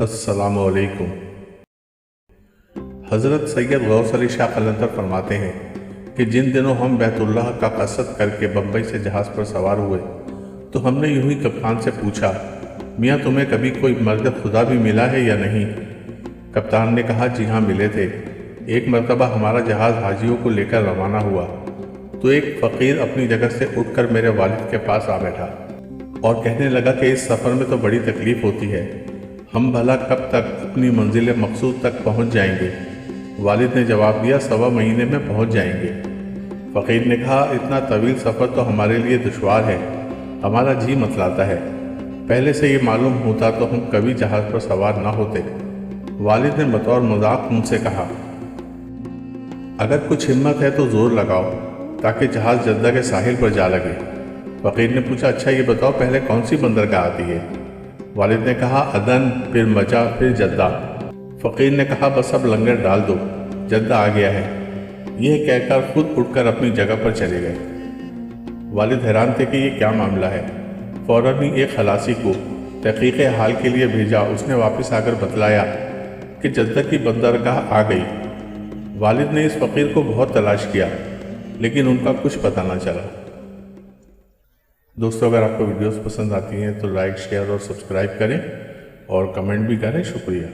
अस्सलाम वालेकुम। हज़रत सैयद गौस अली शाह कलंदर फरमाते हैं कि जिन दिनों हम बैतुल्लाह का कसद करके बम्बई से जहाज़ पर सवार हुए तो हमने यूं ही कप्तान से पूछा, मियाँ तुम्हें कभी कोई मर्द खुदा भी मिला है या नहीं? कप्तान ने कहा, जी हाँ मिले थे। एक मरतबा हमारा जहाज़ हाजियों को लेकर रवाना हुआ तो एक फ़कीर अपनी जगह से उठकर मेरे वालिद के पास आ बैठा और कहने लगा कि इस सफ़र में तो बड़ी तकलीफ़ होती है, हम भला कब तक अपनी मंजिल मकसूद तक पहुंच जाएंगे? वालिद ने जवाब दिया, 1.25 महीने में पहुंच जाएंगे। फ़कीर ने कहा, इतना तवील सफ़र तो हमारे लिए दुश्वार है, हमारा जी मतलाता है। पहले से ये मालूम होता तो हम कभी जहाज़ पर सवार ना होते। वालिद ने बतौर मजाक मुझसे कहा, अगर कुछ हिम्मत है तो ज़ोर लगाओ ताकि जहाज़ जद्दा के साहिल पर जा लगे। फ़कीर ने पूछा, अच्छा ये बताओ पहले कौन सी बंदरगाह आती है? वालिद ने कहा, अदन, फिर मजा, फिर जद्दा। फ़कीर ने कहा, बस अब लंगर डाल दो, जद्दा आ गया है। यह कहकर खुद उठकर अपनी जगह पर चले गए। वालिद हैरान थे कि ये क्या मामला है। फ़ौरन ही एक खलासी को तहक़ीक़ हाल के लिए भेजा। उसने वापस आकर बतलाया कि जद्दा की बंदरगाह आ गई। वालिद ने इस फ़कीर को बहुत तलाश किया लेकिन उनका कुछ पता न चला। दोस्तों, अगर आपको वीडियोस पसंद आती हैं तो लाइक, शेयर और सब्सक्राइब करें और कमेंट भी करें। शुक्रिया।